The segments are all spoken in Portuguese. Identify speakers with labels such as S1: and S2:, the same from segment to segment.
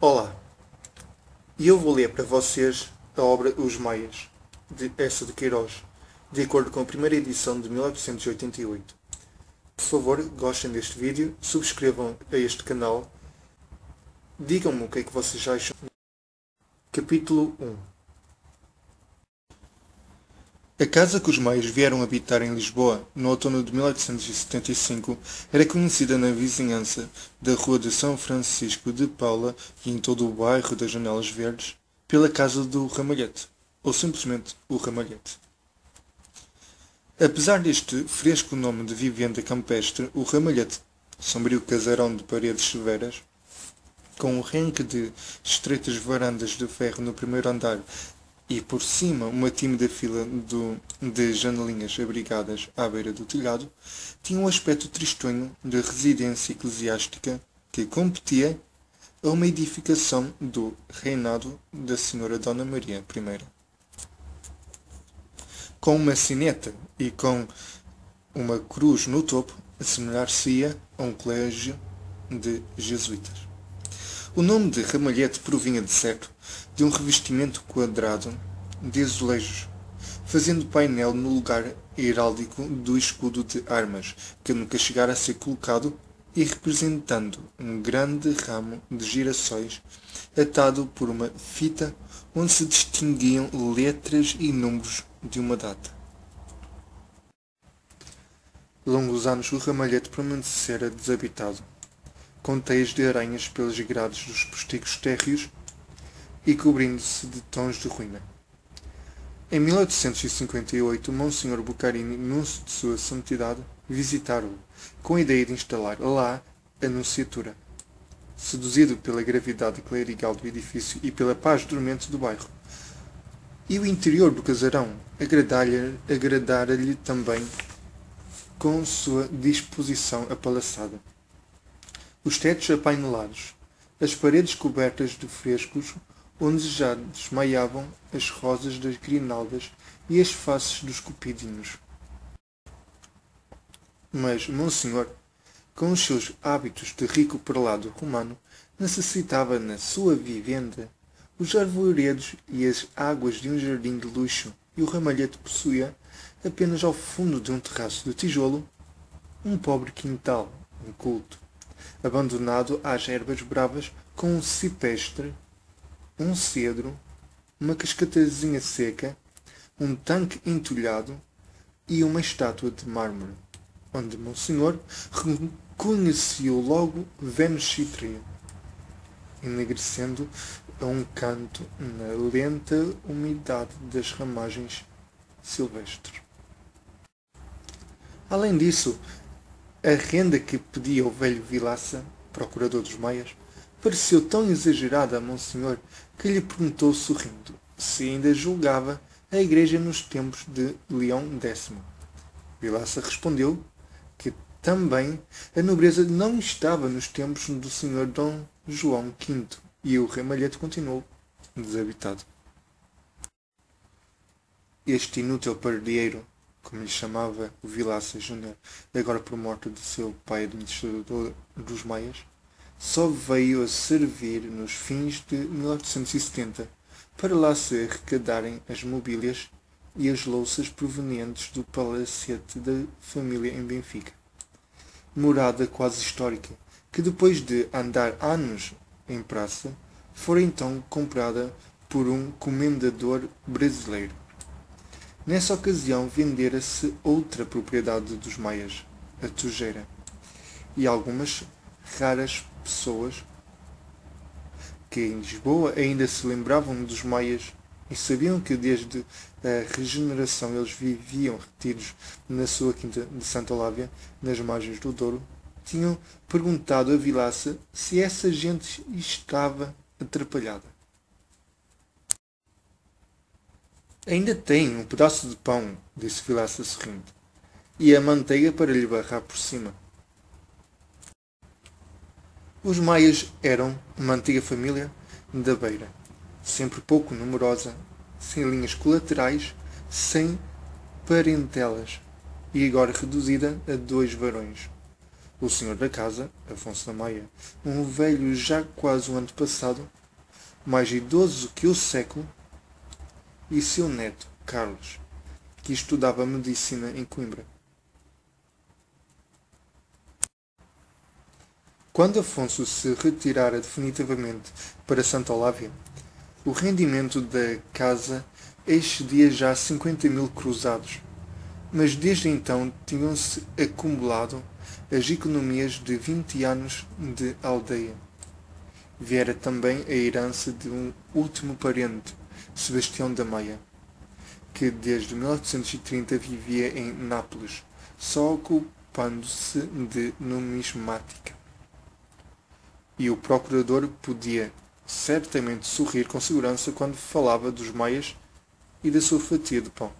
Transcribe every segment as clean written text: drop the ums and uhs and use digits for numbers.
S1: Olá, e eu vou ler para vocês a obra Os Maias, de Eça de Queiroz, de acordo com a primeira edição de 1988. Por favor, gostem deste vídeo, subscrevam a este canal, digam-me o que é que vocês acham. Capítulo 1. A casa que os Maias vieram habitar em Lisboa, no outono de 1875, era conhecida na vizinhança da Rua de São Francisco de Paula e em todo o bairro das Janelas Verdes, pela Casa do Ramalhete, ou simplesmente o Ramalhete. Apesar deste fresco nome de vivenda campestre, o Ramalhete, sombrio casarão de paredes severas, com um renque de estreitas varandas de ferro no primeiro andar e por cima uma tímida fila de janelinhas abrigadas à beira do telhado, tinha um aspecto tristonho de residência eclesiástica que competia a uma edificação do reinado da Senhora Dona Maria I. Com uma sineta e com uma cruz no topo, assemelhar-se-ia a um colégio de jesuítas. O nome de Ramalhete provinha, de certo, de um revestimento quadrado de azulejos, fazendo painel no lugar heráldico do escudo de armas, que nunca chegara a ser colocado, e representando um grande ramo de girassóis atado por uma fita onde se distinguiam letras e números de uma data. Longos anos o Ramalhete permanecera desabitado, com teias de aranhas pelas grades dos postigos térreos e cobrindo-se de tons de ruína. Em 1858, Monsenhor Bucarini, núncio de Sua Santidade, visitaram-o, com a ideia de instalar lá a nunciatura. Seduzido pela gravidade clerical do edifício e pela paz dormente do bairro, e o interior do casarão agradara-lhe também com sua disposição apalaçada. Os tetos apainelados, as paredes cobertas de frescos, onde já desmaiavam as rosas das grinaldas e as faces dos cupidinhos. Mas Monsenhor, com os seus hábitos de rico prelado romano, necessitava na sua vivenda os arvoredos e as águas de um jardim de luxo, e o Ramalhete possuía, apenas ao fundo de um terraço de tijolo, um pobre quintal inculto, abandonado às ervas bravas, com um cipestre, um cedro, uma cascatazinha seca, um tanque entulhado e uma estátua de mármore, onde Monsenhor reconheceu logo Vênus Chitreia, enegrecendo a um canto na lenta umidade das ramagens silvestres. Além disso, a renda que pedia o velho Vilaça, procurador dos Maias, pareceu tão exagerada a Monsenhor que lhe perguntou sorrindo se ainda julgava a igreja nos tempos de Leão X. Vilaça respondeu que também a nobreza não estava nos tempos do Senhor Dom João V, e o Ramalhete continuou desabitado. Este inútil pardieiro, como lhe chamava o Vilaça Júnior, agora por morte de seu pai administrador dos Maias, só veio a servir nos fins de 1870 para lá se arrecadarem as mobílias e as louças provenientes do palacete da família em Benfica, morada quase histórica, que depois de andar anos em praça, fora então comprada por um comendador brasileiro. Nessa ocasião vendera-se outra propriedade dos Maias, a Tojeira, e algumas raras pessoas que em Lisboa ainda se lembravam dos Maias e sabiam que desde a regeneração eles viviam retidos na sua quinta de Santa Olávia, nas margens do Douro, tinham perguntado a Vilaça se essa gente estava atrapalhada. Ainda tem um pedaço de pão, disse Vilaça sorrindo, e a manteiga para lhe barrar por cima. Os Maias eram uma antiga família da Beira, sempre pouco numerosa, sem linhas colaterais, sem parentelas, e agora reduzida a 2 varões. O senhor da casa, Afonso da Maia, um velho já quase um antepassado, mais idoso que o século, e seu neto, Carlos, que estudava medicina em Coimbra. Quando Afonso se retirara definitivamente para Santa Olávia, o rendimento da casa excedia já 50.000 cruzados, mas desde então tinham-se acumulado as economias de 20 anos de aldeia. Viera também a herança de um último parente, Sebastião da Maia, que desde 1830 vivia em Nápoles, só ocupando-se de numismática. E o procurador podia certamente sorrir com segurança quando falava dos Maias e da sua fatia de pão.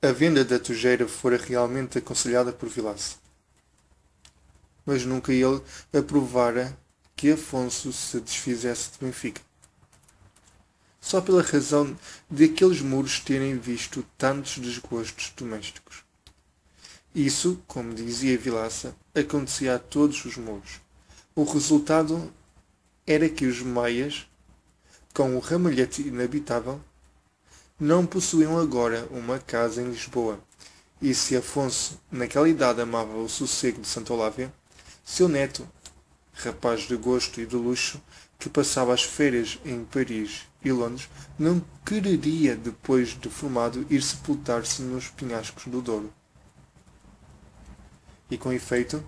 S1: A venda da tojeira fora realmente aconselhada por Vilaça, mas nunca ele aprovara que Afonso se desfizesse de Benfica. Só pela razão de aqueles muros terem visto tantos desgostos domésticos. Isso, como dizia Vilaça, acontecia a todos os muros. O resultado era que os maias, com o ramalhete inabitável, não possuíam agora uma casa em Lisboa, e se Afonso naquela idade amava o sossego de Santa Olávia, seu neto, rapaz de gosto e de luxo, que passava as férias em Paris e Londres, não quereria, depois de formado, ir sepultar-se nos penhascos do Douro. E com efeito,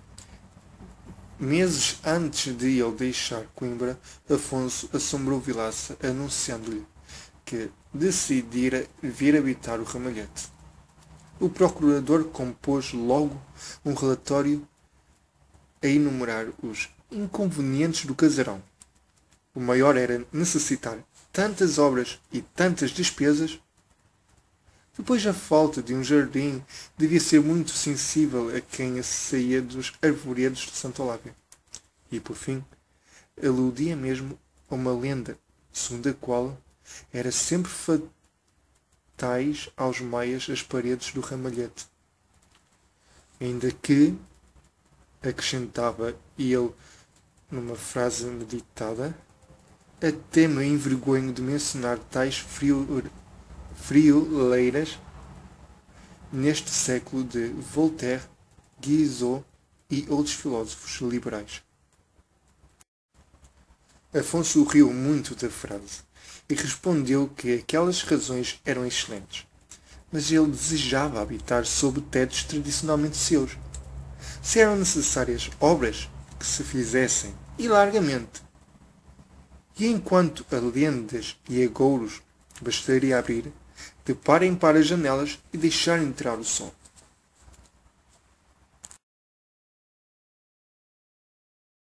S1: meses antes de ele deixar Coimbra, Afonso assombrou Vilaça, anunciando-lhe que decidira vir habitar o Ramalhete. O procurador compôs logo um relatório a enumerar os inconvenientes do casarão. O maior era necessitar tantas obras e tantas despesas. Depois, a falta de um jardim devia ser muito sensível a quem saía dos arvoredos de Santa Olávia. E, por fim, aludia mesmo a uma lenda, segundo a qual era sempre fatais aos maias as paredes do ramalhete. Ainda que, acrescentava ele numa frase meditada, até me envergonho de mencionar tais frioleiras neste século de Voltaire, Guizot e outros filósofos liberais. Afonso riu muito da frase e respondeu que aquelas razões eram excelentes, mas ele desejava habitar sob tetos tradicionalmente seus. Se eram necessárias obras, que se fizessem, e largamente. E enquanto a lendas e agouros bastaria abrir, de par em par as janelas e deixar entrar o sol.